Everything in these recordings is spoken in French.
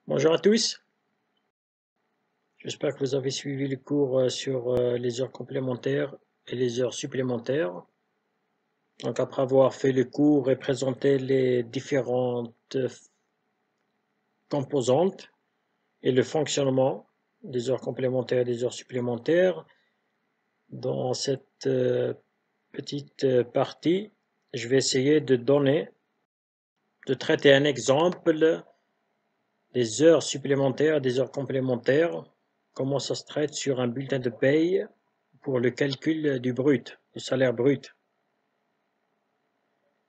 Bonjour à tous, j'espère que vous avez suivi le cours sur les heures complémentaires et les heures supplémentaires. Donc après avoir fait le cours et présenté les différentes composantes et le fonctionnement des heures complémentaires et des heures supplémentaires, dans cette petite partie, je vais essayer de traiter un exemple des heures supplémentaires, des heures complémentaires, comment ça se traite sur un bulletin de paye pour le calcul du brut, du salaire brut.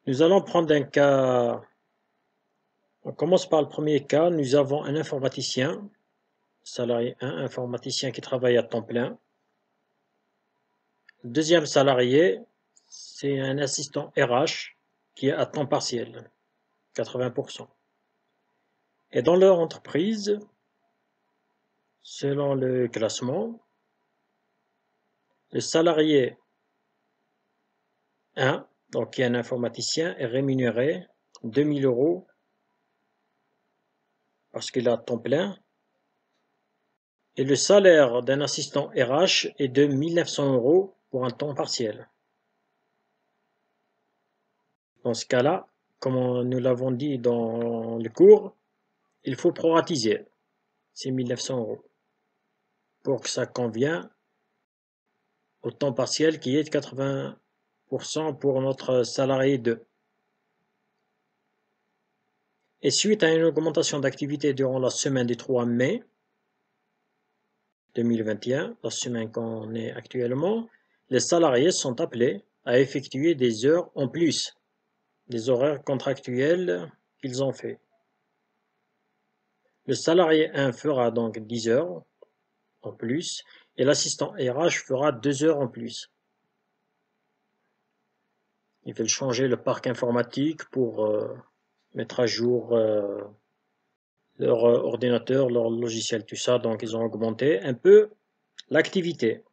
Nous allons prendre un cas, on commence par le premier cas, nous avons un informaticien, salarié 1, informaticien qui travaille à temps plein. Le deuxième salarié, c'est un assistant RH qui est à temps partiel, 80%. Et dans leur entreprise, selon le classement, le salarié 1, donc qui est un informaticien, est rémunéré 2 000 € parce qu'il a temps plein. Et le salaire d'un assistant RH est de 1 900 € pour un temps partiel. Dans ce cas-là, comme nous l'avons dit dans le cours, il faut proratiser ces 1 900 € pour que ça convienne au temps partiel qui est de 80% pour notre salarié 2. Et suite à une augmentation d'activité durant la semaine du 3 mai 2021, la semaine qu'on est actuellement, les salariés sont appelés à effectuer des heures en plus des horaires contractuels qu'ils ont fait. Le salarié 1 fera donc 10 heures en plus et l'assistant RH fera 2 heures en plus. Ils veulent changer le parc informatique pour mettre à jour leur ordinateur, leur logiciel, tout ça, donc ils ont augmenté un peu l'activité.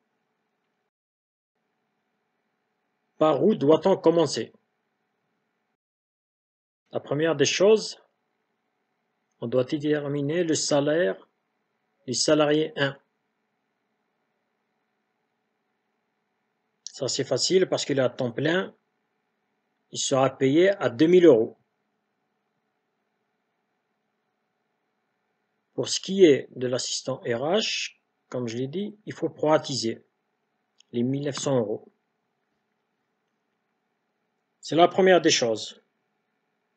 Par où doit-on commencer? La première des choses, on doit déterminer le salaire du salarié 1. Ça c'est facile parce qu'il est à temps plein, il sera payé à 2 000 €. Pour ce qui est de l'assistant RH, comme je l'ai dit, il faut proratiser les 1 900 €. C'est la première des choses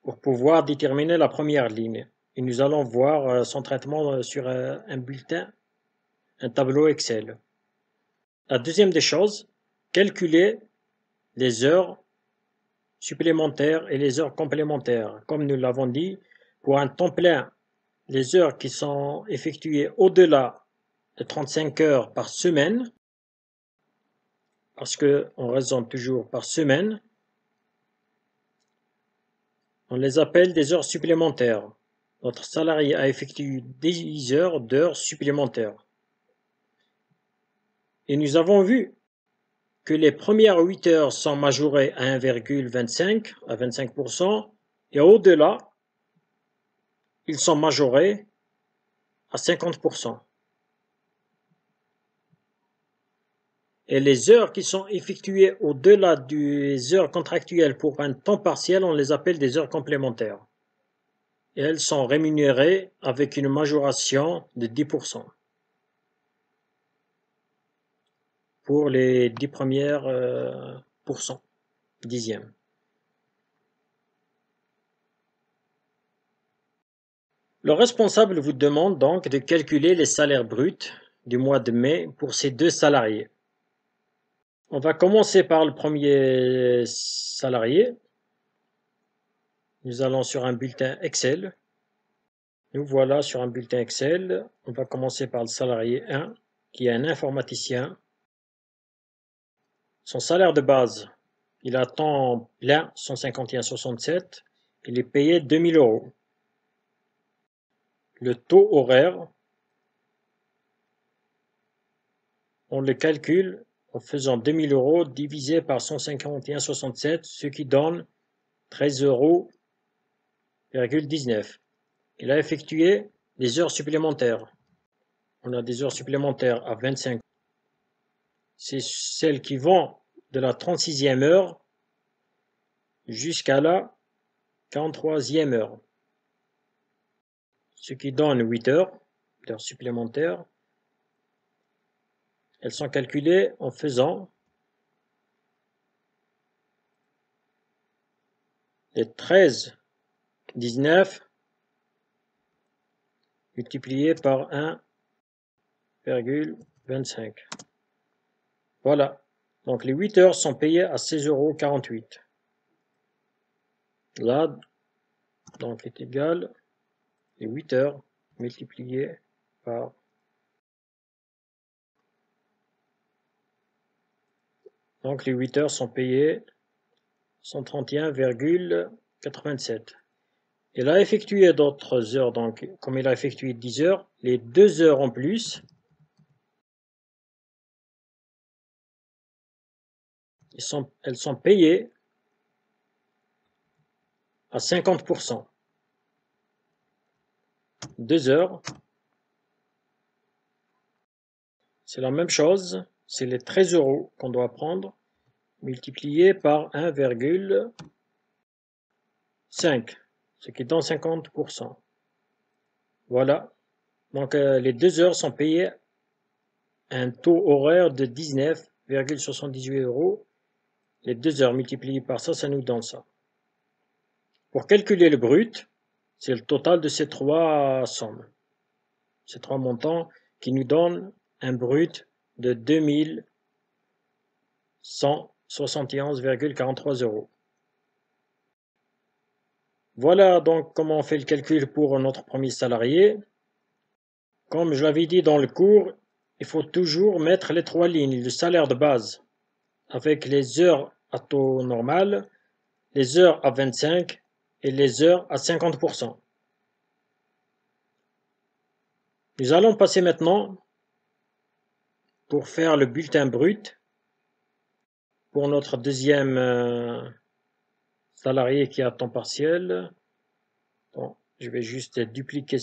pour pouvoir déterminer la première ligne. Et nous allons voir son traitement sur un bulletin, un tableau Excel. La deuxième des choses, calculer les heures supplémentaires et les heures complémentaires. Comme nous l'avons dit, pour un temps plein, les heures qui sont effectuées au-delà de 35 heures par semaine, parce qu'on raisonne toujours par semaine, on les appelle des heures supplémentaires. Notre salarié a effectué 10 heures d'heures supplémentaires. Et nous avons vu que les premières 8 heures sont majorées à 1,25, à 25%, et au-delà, ils sont majorés à 50%. Et les heures qui sont effectuées au-delà des heures contractuelles pour un temps partiel, on les appelle des heures complémentaires. Et elles sont rémunérées avec une majoration de 10% pour les 10 premières dixièmes. Le responsable vous demande donc de calculer les salaires bruts du mois de mai pour ces deux salariés. On va commencer par le premier salarié. Nous allons sur un bulletin Excel. Nous voilà sur un bulletin Excel. On va commencer par le salarié 1, qui est un informaticien. Son salaire de base, il a temps plein 151,67. Il est payé 2 000 €. Le taux horaire, on le calcule en faisant 2 000 € divisé par 151,67, ce qui donne 13,19 €. Il a effectué des heures supplémentaires. On a des heures supplémentaires à 25. C'est celles qui vont de la 36e heure jusqu'à la 43e heure. Ce qui donne 8 heures supplémentaires. Elles sont calculées en faisant les 13,19 multiplié par 1,25. Voilà. Donc les 8 heures sont payées à 16,48 €. Là, donc est égal les 8 heures multipliées par donc les 8 heures sont payées 131,87. Il a effectué d'autres heures, donc comme il a effectué 10 heures, les 2 heures en plus, elles sont payées à 50%. 2 heures, c'est la même chose, c'est les 13 € qu'on doit prendre, multiplié par 1,5, ce qui donne 50%. Voilà, donc les 2 heures sont payées à un taux horaire de 19,78 €. Les 2 heures multipliées par ça, ça nous donne ça. Pour calculer le brut, c'est le total de ces trois sommes, ces trois montants qui nous donnent un brut de 2171,43 €. Voilà donc comment on fait le calcul pour notre premier salarié. Comme je l'avais dit dans le cours, il faut toujours mettre les trois lignes, le salaire de base, avec les heures à taux normal, les heures à 25 et les heures à 50%. Nous allons passer maintenant pour faire le bulletin brut pour notre deuxième salarié qui est à temps partiel. Bon, je vais juste dupliquer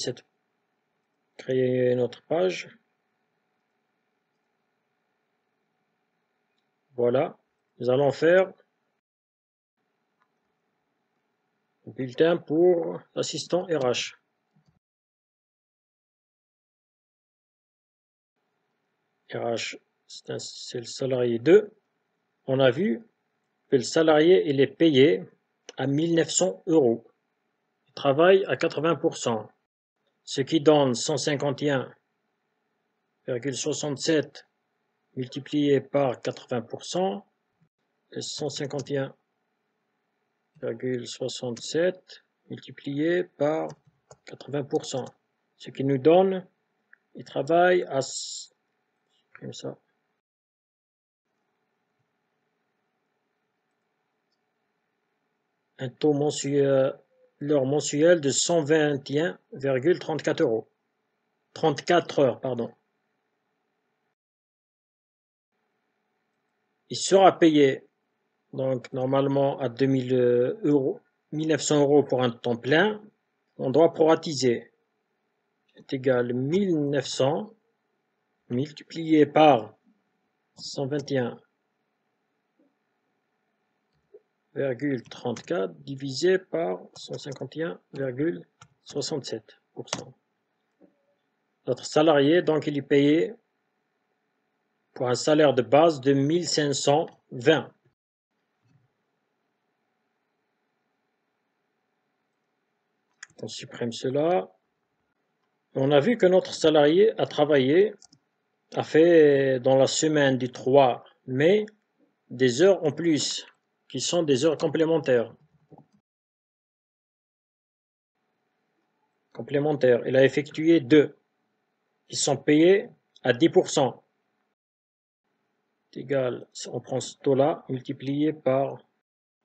créer une autre page. Voilà, nous allons faire le bulletin pour l'assistant RH. RH, c'est le salarié 2. On a vu que le salarié il est payé à 1900 €. Il travaille à 80%, ce qui donne 151,67 multiplié par 80%, et 151,67 multiplié par 80%, ce qui nous donne, il travaille à, comme ça, un taux mensuel, l'heure mensuelle de 121,34 €. 34 heures, pardon. Il sera payé donc normalement à 2000 €, 1900 € pour un temps plein. On doit proratiser. C'est égal 1900 multiplié par 121,34 divisé par 151,67%. Notre salarié, donc, il est payé pour un salaire de base de 1520. On supprime cela. On a vu que notre salarié a travaillé, a fait dans la semaine du 3 mai des heures en plus, qui sont des heures complémentaires. Il a effectué 2. Ils sont payés à 10%. C'est égal, on prend ce taux-là multiplié par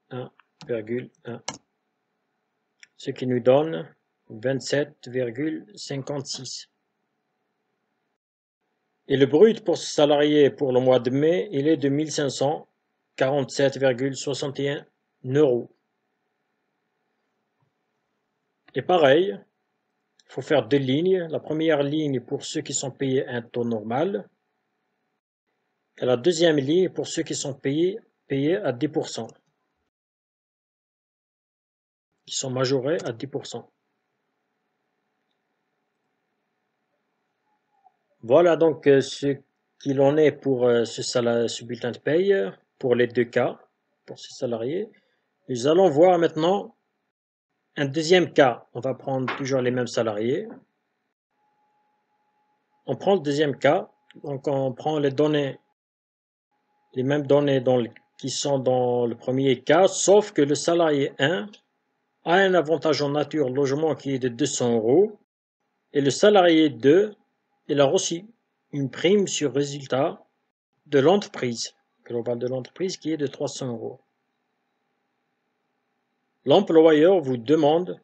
1,1, ce qui nous donne 27,56. Et le brut pour ce salarié pour le mois de mai, il est de 1547,61 €. Et pareil, Il faut faire deux lignes. La première ligne pour ceux qui sont payés un taux normal. Et la deuxième ligne pour ceux qui sont payés à 10%. Qui sont majorés à 10%. Voilà donc ce qu'il en est pour ce bulletin de paye, pour les deux cas, pour ces salariés. Nous allons voir maintenant un deuxième cas. On va prendre toujours les mêmes salariés. On prend le deuxième cas, donc on prend les mêmes données qui sont dans le premier cas, sauf que le salarié 1 a un avantage en nature logement qui est de 200 € et le salarié 2, il a reçu une prime sur résultat de l'entreprise, globale de l'entreprise, qui est de 300 €. L'employeur vous demande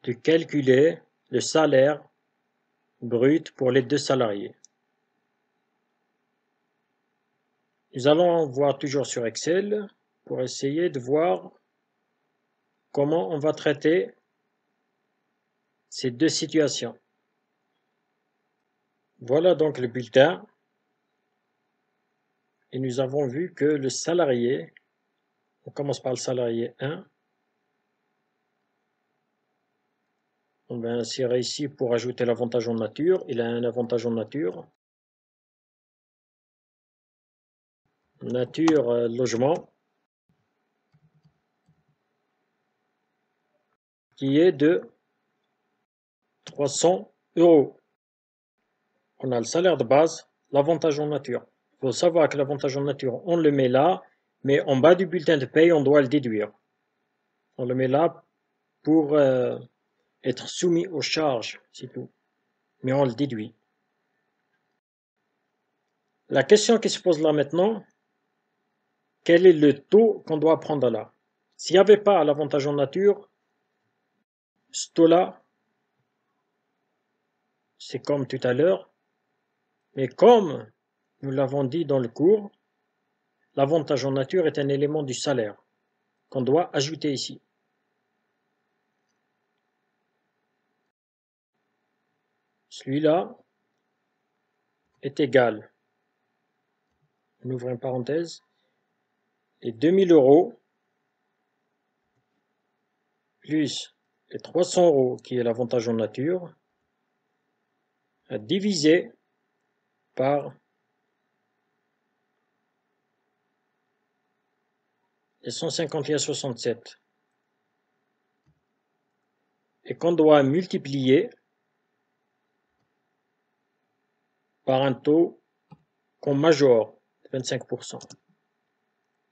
de calculer le salaire brut pour les deux salariés. Nous allons voir toujours sur Excel pour essayer de voir comment on va traiter ces deux situations. Voilà donc le bulletin. Et nous avons vu que le salarié, on commence par le salarié 1. On va insérer ici pour ajouter l'avantage en nature. Il a un avantage en nature. Nature, logement, qui est de 300 €. On a le salaire de base, l'avantage en nature. Il faut savoir que l'avantage en nature, on le met là, mais en bas du bulletin de paye, on doit le déduire. On le met là pour être soumis aux charges, c'est tout. Mais on le déduit. La question qui se pose là maintenant, quel est le taux qu'on doit prendre là? S'il n'y avait pas l'avantage en nature, ce taux-là, c'est comme tout à l'heure, mais comme nous l'avons dit dans le cours, l'avantage en nature est un élément du salaire qu'on doit ajouter ici. Celui-là est égal, on ouvre une parenthèse, les 2000 € plus les 300 € qui est l'avantage en nature, divisé par les 151,67 et qu'on doit multiplier par un taux qu'on majore de 25%.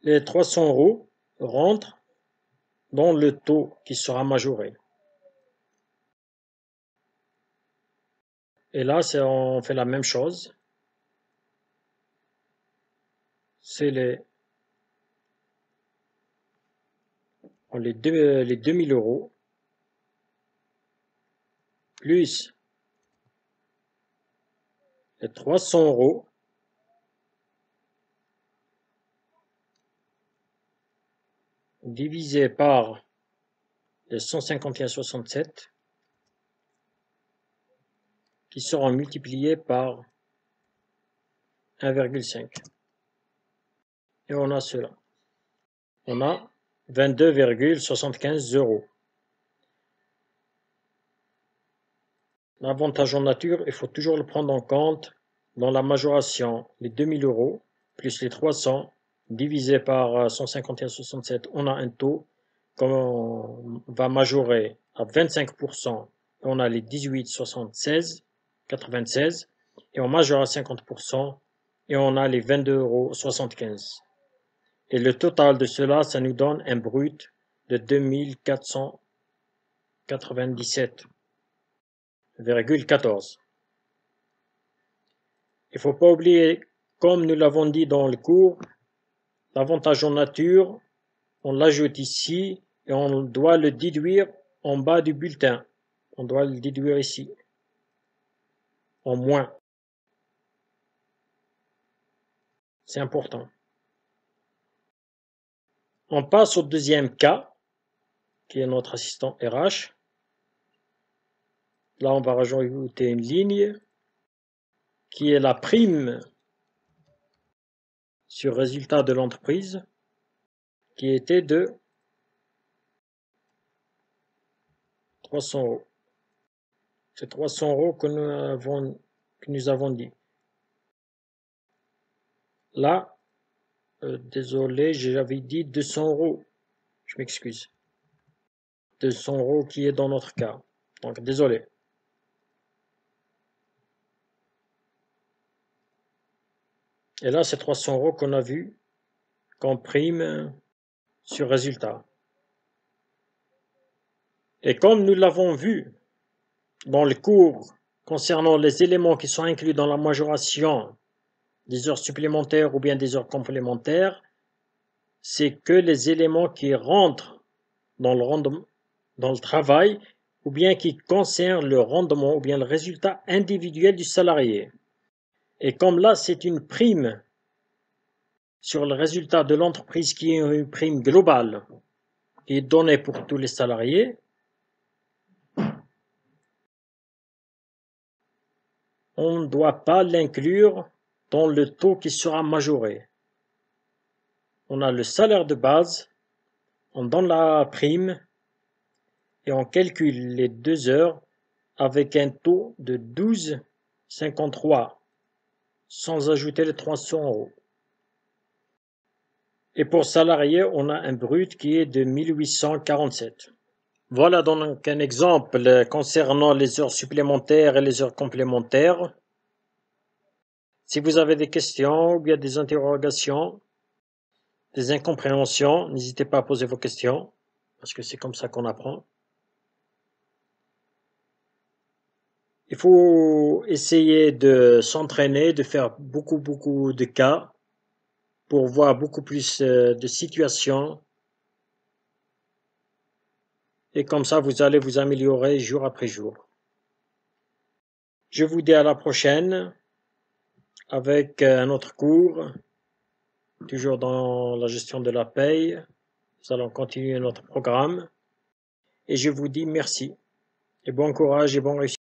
Les 300 € rentrent dans le taux qui sera majoré. Et là, on fait la même chose. C'est les 2000 € plus les 300 € divisé par les 151,67 qui seront multipliés par 1,5. Et on a cela. On a 22,75 €. L'avantage en nature, il faut toujours le prendre en compte dans la majoration. Les 2000 € plus les 300 divisé par 151,67, on a un taux. Comme on va majorer à 25%, on a les 18,96 et on majore à 50% et on a les 22,75 €. Et le total de cela, ça nous donne un brut de 2497,14. Il ne faut pas oublier, comme nous l'avons dit dans le cours, l'avantage en nature, on l'ajoute ici et on doit le déduire en bas du bulletin. On doit le déduire ici, en moins. C'est important. On passe au deuxième cas, qui est notre assistant RH. Là, on va rajouter une ligne qui est la prime sur résultat de l'entreprise qui était de 300 €. C'est 300 € que nous avons dit. Là, désolé, j'avais dit 200 €. Je m'excuse. 200 € qui est dans notre cas. Donc, désolé. Et là, c'est 300 € qu'on a vu comme prime sur résultat. Et comme nous l'avons vu dans le cours concernant les éléments qui sont inclus dans la majoration des heures supplémentaires ou bien des heures complémentaires, c'est que les éléments qui rentrent dans le travail ou bien qui concernent le rendement ou bien le résultat individuel du salarié. Et comme là, c'est une prime sur le résultat de l'entreprise qui est une prime globale qui est donnée pour tous les salariés, on ne doit pas l'inclure dans le taux qui sera majoré. On a le salaire de base, on donne la prime et on calcule les 2 heures avec un taux de 12,53 sans ajouter les 300 €. Et pour salarié, on a un brut qui est de 1847. Voilà donc un exemple concernant les heures supplémentaires et les heures complémentaires. Si vous avez des questions ou bien des interrogations, des incompréhensions, n'hésitez pas à poser vos questions, parce que c'est comme ça qu'on apprend. Il faut essayer de s'entraîner, de faire beaucoup de cas pour voir beaucoup plus de situations. Et comme ça, vous allez vous améliorer jour après jour. Je vous dis à la prochaine avec un autre cours, toujours dans la gestion de la paye. Nous allons continuer notre programme. Et je vous dis merci et bon courage et bon réussite.